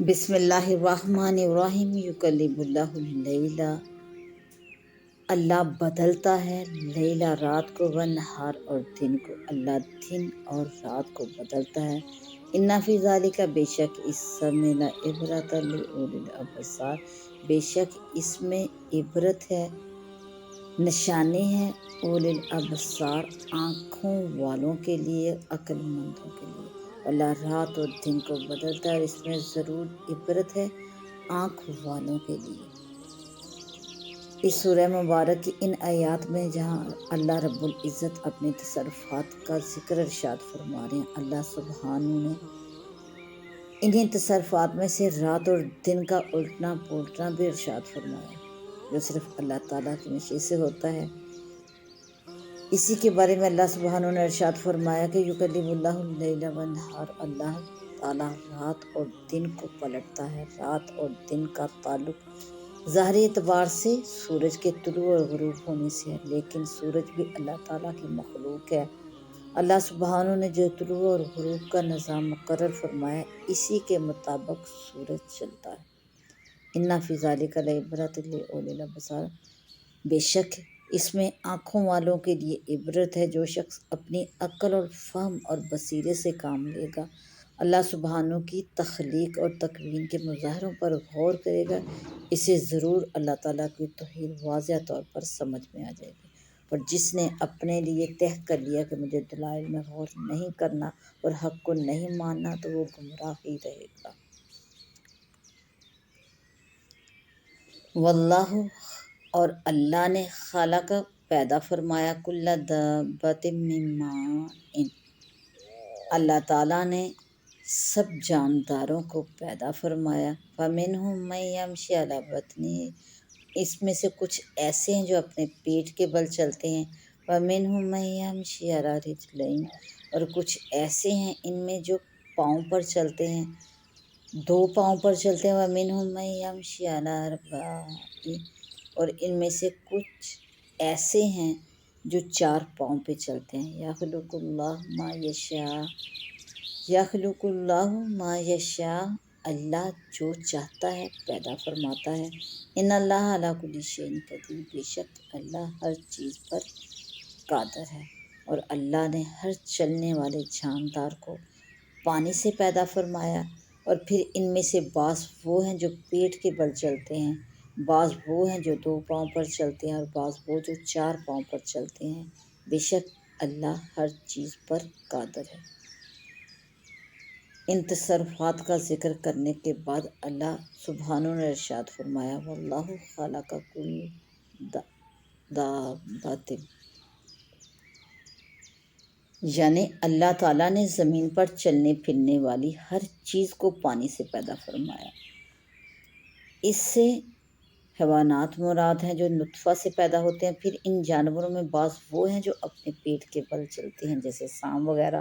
بسم اللہ الرحمن الرحیم یکلم اللہ اللیل، اللہ بدلتا ہے لیلا رات کو، ونہار اور دن کو، اللہ دن اور رات کو بدلتا ہے۔ ان فی ذالک، بے شک اس سب میں، لعبرۃ لأولی الابصار، بے شک اس میں عبرت ہے، نشانی ہے، اولی الابصار آنکھوں والوں کے لیے، عقل مندوں کے لیے۔ اللہ رات اور دن کو بدلتا ہے اور اس میں ضرور عبرت ہے آنکھ والوں کے لیے۔ اس سورہ مبارک کی ان آیات میں جہاں اللہ رب العزت اپنے تصرفات کا ذکر ارشاد فرما رہے ہیں، اللہ سبحانہ نے انہیں تصرفات میں سے رات اور دن کا الٹنا پلٹنا بھی ارشاد فرمایا، جو صرف اللہ تعالیٰ کی مشیت سے ہوتا ہے۔ اسی کے بارے میں اللہ سبحانہ نے ارشاد فرمایا کہ یکلم اللہ اللیل والنہار، اللہ تعالیٰ رات اور دن کو پلٹتا ہے۔ رات اور دن کا تعلق ظاہری اعتبار سے سورج کے طلوع اور غروب ہونے سے ہے، لیکن سورج بھی اللہ تعالیٰ کی مخلوق ہے۔ اللہ سبحانہ نے جو طلوع اور غروب کا نظام مقرر فرمایا، اسی کے مطابق سورج چلتا ہے۔ ان فی ذالک لعبرۃ لأولی الابصار، بے شک اس میں آنکھوں والوں کے لیے عبرت ہے۔ جو شخص اپنی عقل اور فہم اور بصیرت سے کام لے گا، اللہ سبحانہ کی تخلیق اور تکوین کے مظاہروں پر غور کرے گا، اسے ضرور اللہ تعالیٰ کی توحید واضح طور پر سمجھ میں آ جائے گی۔ اور جس نے اپنے لیے طے کر لیا کہ مجھے دلائل میں غور نہیں کرنا اور حق کو نہیں ماننا، تو وہ گمراہ ہی رہے گا۔ واللہ، اور اللہ نے خلق پیدا فرمایا، کل دابۃ من ماء، اللہ تعالیٰ نے سب جانداروں کو پیدا فرمایا، فمنہم من یمشی علی بطنہ، اس میں سے کچھ ایسے ہیں جو اپنے پیٹ کے بل چلتے ہیں، ومنہم من یمشی علی رجلین، اور کچھ ایسے ہیں ان میں جو پاؤں پر چلتے ہیں، دو پاؤں پر چلتے ہیں، ومنہم من یمشی علی اربع، اور ان میں سے کچھ ایسے ہیں جو چار پاؤں پہ چلتے ہیں۔ یخلق اللہ ما یشاء، یخلق اللہ ما یشاء، اللہ جو چاہتا ہے پیدا فرماتا ہے۔ ان اللہ علی کل شیء قدیر، بے شک اللہ ہر چیز پر قادر ہے۔ اور اللہ نے ہر چلنے والے جاندار کو پانی سے پیدا فرمایا، اور پھر ان میں سے بعض وہ ہیں جو پیٹ کے بل چلتے ہیں، بعض وہ ہیں جو دو پاؤں پر چلتے ہیں، اور بعض وہ جو چار پاؤں پر چلتے ہیں۔ بے شک اللہ ہر چیز پر قادر ہے۔ ان تصرفات کا ذکر کرنے کے بعد اللہ سبحانہ نے ارشاد فرمایا، واللہ خلق کل دابۃ، یعنی اللہ تعالیٰ نے زمین پر چلنے پھرنے والی ہر چیز کو پانی سے پیدا فرمایا۔ اس سے حیوانات مراد ہیں جو نطفہ سے پیدا ہوتے ہیں۔ پھر ان جانوروں میں بعض وہ ہیں جو اپنے پیٹ کے بل چلتے ہیں، جیسے سانپ وغیرہ،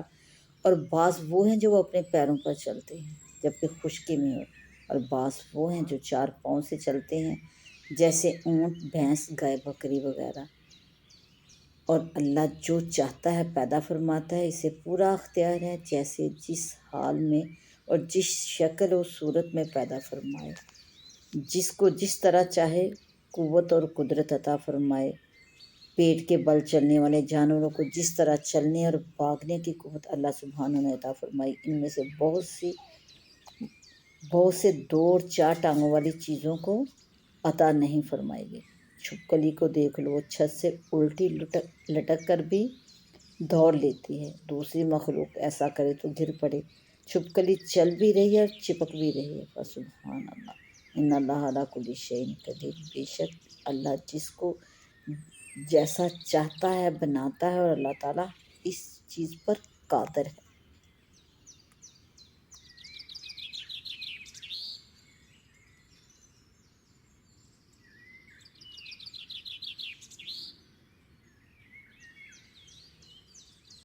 اور بعض وہ ہیں جو وہ اپنے پیروں پر چلتے ہیں جبکہ خشکی میں ہو، اور بعض وہ ہیں جو چار پاؤں سے چلتے ہیں، جیسے اونٹ، بھینس، گائے، بکری وغیرہ۔ اور اللہ جو چاہتا ہے پیدا فرماتا ہے، اسے پورا اختیار ہے، جیسے جس حال میں اور جس شکل و صورت میں پیدا فرمائے، جس کو جس طرح چاہے قوت اور قدرت عطا فرمائے۔ پیٹ کے بل چلنے والے جانوروں کو جس طرح چلنے اور بھاگنے کی قوت اللہ سبحانہ نے عطا فرمائی، ان میں سے بہت سے دو اور چار ٹانگوں والی چیزوں کو عطا نہیں فرمائی گئی۔ چھپکلی کو دیکھ لو، چھت سے الٹی لٹک کر بھی دوڑ لیتی ہے، دوسری مخلوق ایسا کرے تو گر پڑے۔ چھپکلی چل بھی رہی ہے اور چپک بھی رہی ہے، فسبحان اللہ، ان اللہ علی کل شیء قدیر، بے شک اللہ جس کو جیسا چاہتا ہے بناتا ہے، اور اللہ تعالیٰ اس چیز پر قادر ہے۔